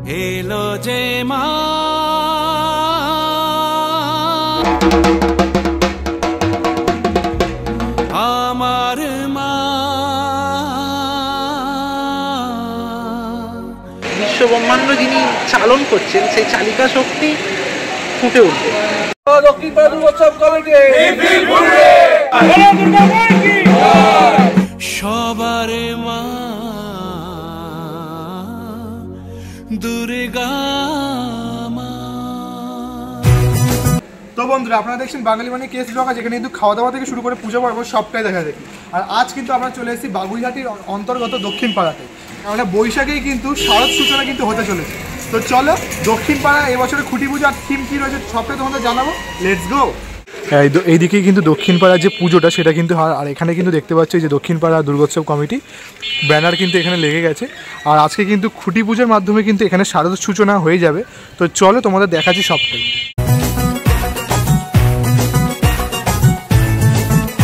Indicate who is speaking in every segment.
Speaker 1: এলো যে মা আমার মা।
Speaker 2: বিশ্বব্রহ্মাণ্ড যিনি চালন করছেন সেই চালিকা শক্তি ফুটে উঠবে।
Speaker 3: দক্ষিণ পাড়া দুর্গোৎসব কমিটি
Speaker 1: সবার মা দুর্গা মা।
Speaker 3: তো বন্ধুরা, আপনারা দেখছেন বাঙালি মানে কেস ব্লগ। যেখানে কিন্তু খাওয়া দাওয়া থেকে শুরু করে পুজো পর্ব সবটাই দেখা দেখি। আর আজ কিন্তু আমরা চলে এসেছি বাগুইহাটির অন্তর্গত দক্ষিণ পাড়াতে। মানে বৈশাখেই কিন্তু শারদ সূচনা কিন্তু হতে চলেছে। তো চলো দক্ষিণ পাড়া এবছরে খুঁটি পুজো আর থিম কী রয়েছে সবটাই তোমাদের জানাবো। Let's go. এইদিকেই কিন্তু দক্ষিণ পাড়ার যে পুজোটা সেটা কিন্তু হয়। আর এখানে কিন্তু দেখতে পাচ্ছি যে দক্ষিণ পাড়া দুর্গোৎসব কমিটি ব্যানার কিন্তু এখানে লেগে গেছে। আর আজকে কিন্তু খুঁটি পুজোর মাধ্যমে কিন্তু এখানে শারদ সূচনা হয়ে যাবে। তো চলো তোমাদের দেখাচ্ছি সবটাই।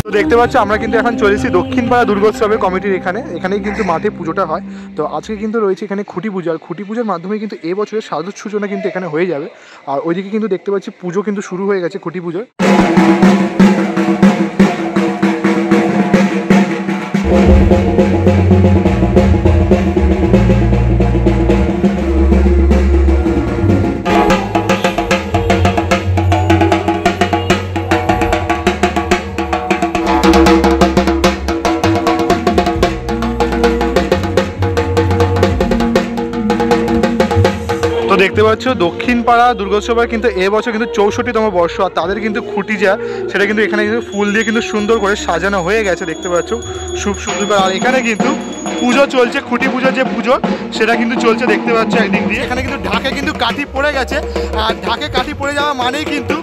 Speaker 3: তো দেখতে পাচ্ছ আমরা কিন্তু এখন চলেছি দক্ষিণ পাড়া দুর্গোৎসবের কমিটির এখানেই কিন্তু মাঠে পুজোটা হয়। তো আজকে কিন্তু রয়েছে এখানে খুঁটি পুজো। আর খুঁটি পুজোর মাধ্যমে কিন্তু এবছরের শারদ সূচনা কিন্তু এখানে হয়ে যাবে। আর ওইদিকে কিন্তু দেখতে পাচ্ছি পুজো কিন্তু শুরু হয়ে গেছে খুঁটি পুজোর। তো দেখতে পাচ্ছ দক্ষিণ পাড়া দুর্গোৎসবের কিন্তু এবছর কিন্তু 64তম বর্ষ। আর তাদের কিন্তু খুঁটি যা সেটা কিন্তু এখানে কিন্তু ফুল দিয়ে কিন্তু সুন্দর করে সাজানো হয়ে গেছে। দেখতে পাচ্ছ খুব সুন্দর। আর এখানে কিন্তু পুজো চলছে, খুঁটি পুজোর যে পুজো সেটা কিন্তু চলছে দেখতে পাচ্ছ একদিক দিয়ে। এখানে কিন্তু ঢাকে কিন্তু কাঠি পড়ে গেছে। আর ঢাকে কাঠি পড়ে যাওয়া মানেই কিন্তু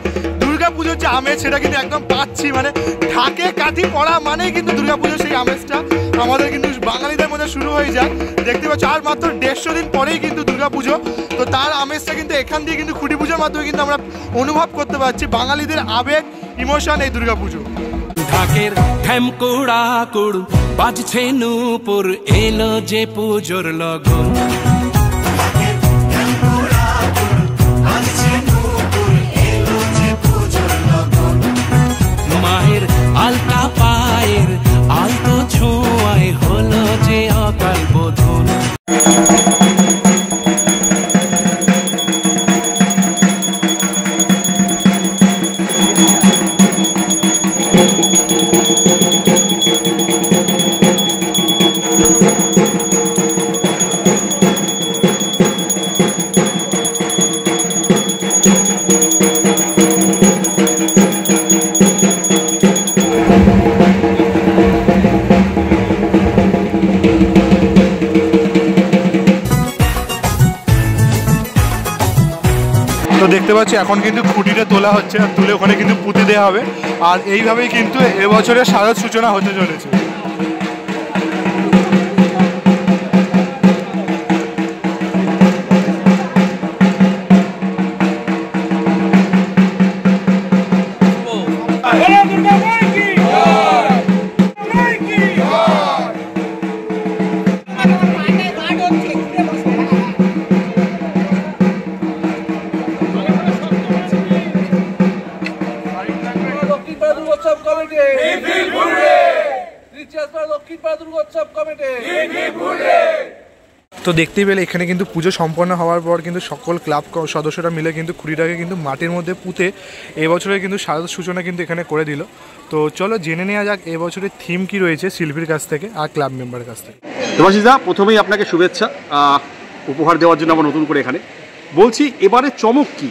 Speaker 3: দুর্গা পুজোর যে আমেজ সেটা কিন্তু একদম পাচ্ছি। মানে ঢাকে কাঠি পড়া মানেই কিন্তু দুর্গা পুজোর সেই আমেজটা আমাদের কিন্তু বাঙালিদের মধ্যে শুরু হয়ে যায়। দেখতে পাচ্ছ আর মাত্র 150 দিন পরেই কিন্তু দুর্গা পুজো। তো তার আমেজটা কিন্তু এখান দিয়ে কিন্তু খুঁটি পুজোর মাধ্যমে কিন্তু আমরা অনুভব করতে পারছি বাঙালিদের আবেগ ইমোশন এই দুর্গা পুজো।
Speaker 1: ঢাকের ঠ্যামকুড়া কুড় বাজছে নূপুর এলো যে পুজোর লগন। মায়ের আলতা পায়ের আলতো ছোঁয়ায় হলো যে অকাল বোধন।
Speaker 3: তো দেখতে পাচ্ছি এখন কিন্তু খুঁটিটা তোলা হচ্ছে। আর তুলে ওখানে কিন্তু পুঁতে দেওয়া হবে। আর এইভাবেই কিন্তু এবছরের শারদ সূচনা হতে চলেছে। তো দেখতেই পেলে এখানে কিন্তু পুজো সম্পন্ন হওয়ার পর কিন্তু সকল ক্লাব সদস্যরা মিলে কিন্তু খুঁটিটাকে কিন্তু মাটির মধ্যে পুঁতে এবছরে কিন্তু শারদ সূচনা কিন্তু এখানে করে দিল। তো চলো জেনে নেওয়া যাক এবছরের থিম কি রয়েছে শিল্পীর কাছ থেকে আর ক্লাব মেম্বারের কাছ থেকে।
Speaker 4: দেবাশিসদা, প্রথমেই আপনাকে শুভেচ্ছা উপহার দেওয়ার জন্য আবার নতুন করে এখানে বলছি। এবারে চমক কি?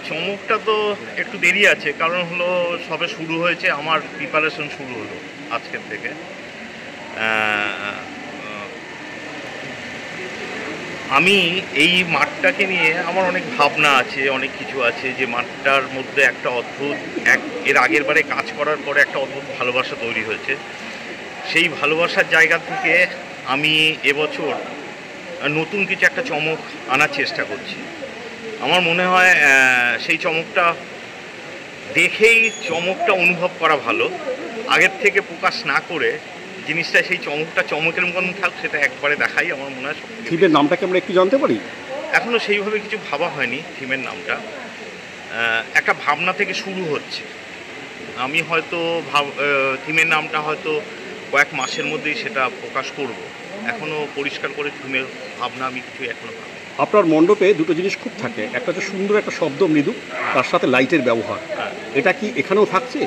Speaker 5: চমকটা তো একটু দেরি আছে, কারণ হলো সবে শুরু হয়েছে, আমার প্রিপারেশন শুরু হলো আজকের থেকে। আমি এই মাঠটাকে নিয়ে আমার অনেক ভাবনা আছে, অনেক কিছু আছে। যে মাঠটার মধ্যে একটা অদ্ভুত এর আগের বারে কাজ করার পরে একটা অদ্ভুত ভালোবাসা তৈরি হয়েছে। সেই ভালোবাসার জায়গা থেকে আমি এবছর নতুন কিছু একটা চমক আনার চেষ্টা করছি। আমার মনে হয় সেই চমকটা দেখেই চমকটা অনুভব করা ভালো, আগের থেকে প্রকাশ না করে জিনিসটা সেই চমকটা চমকের মতন থাক, সেটা একবারে দেখাই আমার মনে হয়।
Speaker 4: থিমের নামটাকে আমরা একটু জানতে পারি?
Speaker 5: এখনও সেইভাবে কিছু ভাবা হয়নি থিমের নামটা, একটা ভাবনা থেকে শুরু হচ্ছে। আমি হয়তো থিমের নামটা হয়তো কয়েক মাসের মধ্যেই সেটা প্রকাশ করব। এখনও পরিষ্কার করে থিমের ভাবনা আমি কিছু এখনও ভাবি।
Speaker 4: আপনার মণ্ডপে দুটো জিনিস খুব থাকে, একটা হচ্ছে সুন্দর একটা শব্দ মৃদু, তার সাথে লাইটের ব্যবহার। এটা কি এখানেও থাকছে?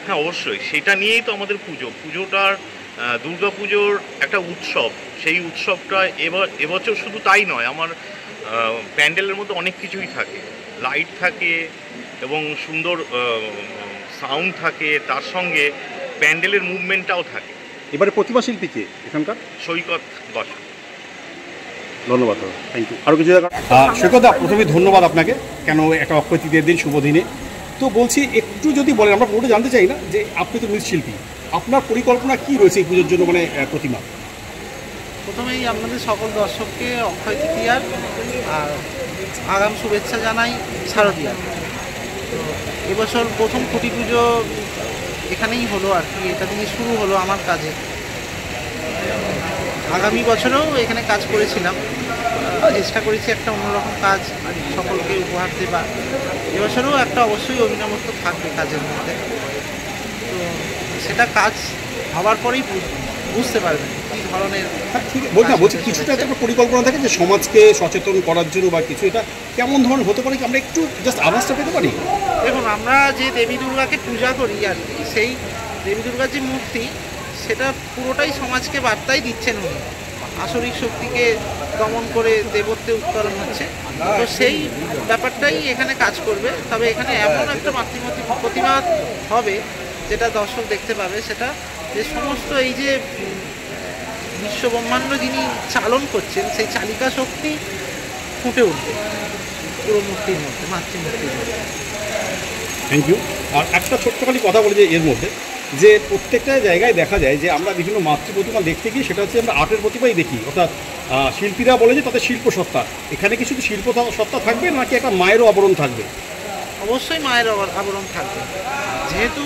Speaker 5: হ্যাঁ, অবশ্যই। সেটা নিয়েই তো আমাদের পুজোটার দুর্গা পুজোর একটা উৎসব। সেই উৎসবটা এবছর শুধু তাই নয়, আমার প্যান্ডেলের মধ্যে অনেক কিছুই থাকে, লাইট থাকে এবং সুন্দর সাউন্ড থাকে, তার সঙ্গে প্যান্ডেলের মুভমেন্টটাও থাকে।
Speaker 4: এবারে প্রতিমা শিল্পী কে এখানকার?
Speaker 5: সৈকত বসা।
Speaker 4: ধন্যবাদ, থ্যাংক ইউ। আরও কিছু সৈকত দা, প্রথমে ধন্যবাদ আপনাকে, কেন একটা অক্ষয় তৃতীয়ার দিন শুভ দিনে। তো বলছি একটু যদি বলেন, আমরা পুরোটা জানতে চাই না, যে আপনি তো মৃৎশিল্পী, আপনার পরিকল্পনা কি রয়েছে এই পুজোর জন্য, মানে প্রতিমা?
Speaker 2: প্রথমেই আপনাদের সকল দর্শককে অক্ষয় তৃতীয়ার আর আগাম শুভেচ্ছা জানাই শারদীয়ার। তো এবছর প্রথম খুঁটি পুজো এখানেই হলো আর কি, এটা দিয়ে শুরু হলো আমার কাজে। আগামী বছরেও এখানে কাজ করেছিলাম, চেষ্টা করেছি একটা অন্যরকম কাজ সকলকে উপহার দেবার। এবছরেও একটা অবশ্যই অভিনবত্ব থাকবে কাজের মধ্যে। তো সেটা কাজ হওয়ার পরেই বুঝতে পারবেন কী ধরনের।
Speaker 4: বলছি কিছুটা একটা পরিকল্পনা থাকে যে সমাজকে সচেতন করার জন্য বা কিছু, এটা কেমন ধরনের হতে পারে কি আমরা একটু জাস্ট আভাসটা পেতে পারি?
Speaker 2: দেখুন, আমরা যে দেবী দুর্গাকে পূজা করি আর কি, সেই দেবী দুর্গার যে মূর্তি, সেটা পুরোটাই সমাজকে বার্তাই দিচ্ছেন উনি। আসরিক শক্তিকে দমন করে দেবত্বে উত্তরণ হচ্ছে, তো সেই ব্যাপারটাই এখানে কাজ করবে। তবে এখানে এমন একটা মাতৃমূর্তি প্রতিমা হবে যেটা দর্শক দেখতে পাবে, সেটা যে সমস্ত এই যে বিশ্বব্রহ্মাণ্ড যিনি চালন করছেন, সেই চালিকা শক্তি ফুটে উঠবে পুরো মূর্তির মধ্যে, মাতৃমূর্তির মধ্যে।
Speaker 4: Thank you. আর একটা ছোট্টখানি কথা বলে যে এর মধ্যে যে প্রত্যেকটা জায়গায় দেখা যায় যে আমরা বিভিন্ন মাতৃ প্রতিমা দেখতে গিয়ে সেটা হচ্ছে আমরা আর্টের প্রতিমাই দেখি, অর্থাৎ শিল্পীরা বলে যে তাদের শিল্প সত্তা। এখানে কি শুধু শিল্প সত্তা থাকবে নাকি একটা মায়েরও আবরণ থাকবে?
Speaker 2: অবশ্যই মায়ের আবরণ থাকবে, যেহেতু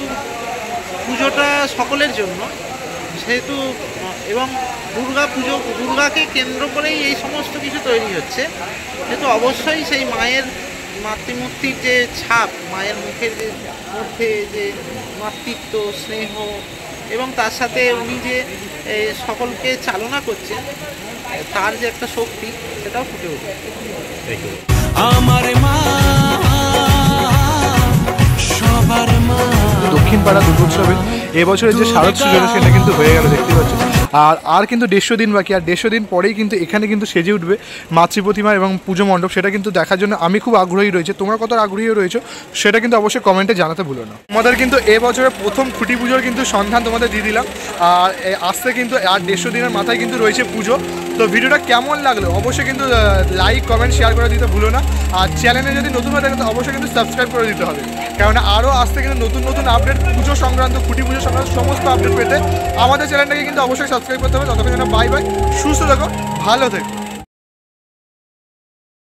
Speaker 2: পুজোটা সকলের জন্য, সেহেতু এবং দুর্গাকে কেন্দ্র করেই এই সমস্ত কিছু তৈরি হচ্ছে, সেহেতু অবশ্যই সেই মায়ের মাতৃমূর্তির যে ছাপ, মায়ের মুখের যে মধ্যে যে মাতৃত্ব, স্নেহ, এবং তার সাথে উনি যে সকলকে চালনা করছেন, তার যে একটা শক্তি, সেটাও ফুটে উঠবে।
Speaker 1: আমার মা সবার মা।
Speaker 3: দক্ষিণ পাড়া দুর্গোৎসবের এবছরের যে শারদ সূচনা সেটা কিন্তু হয়ে গেল, দেখতে পাচ্ছ। আর কিন্তু 150 দিন বাকি, আর 150 দিন পরেই কিন্তু এখানে কিন্তু সেজে উঠবে মাতৃ প্রতিমা এবং পুজো মণ্ডপ। সেটা কিন্তু দেখার জন্য আমি খুব আগ্রহী রয়েছে। তোমরা কত আগ্রহী রয়েছো সেটা কিন্তু অবশ্যই কমেন্টে জানাতে ভুলো না। আমাদের কিন্তু এবছরের প্রথম খুঁটি পুজোর কিন্তু সন্ধান তোমাদের দিয়ে দিলাম, আর আসতে কিন্তু আর 150 দিনের মাথায় কিন্তু রয়েছে পুজো। তো ভিডিওটা কেমন লাগলো অবশ্যই কিন্তু লাইক, কমেন্ট, শেয়ার করে দিতে ভুলো না। আর চ্যানেলে যদি নতুন হয়ে থাকে তো অবশ্যই কিন্তু সাবস্ক্রাইব করে দিতে হবে, কারণ আরও আসতে কিন্তু নতুন নতুন আপডেট পুজো সংক্রান্ত, খুঁটি পুজো সংক্রান্ত সমস্ত আপডেট পেতে আমাদের চ্যানেলটাকে কিন্তু অবশ্যই সাবস্ক্রাইব করতে হবে। ততক্ষণ বাই বাই, সুস্থ থাকো, ভালো থেকো।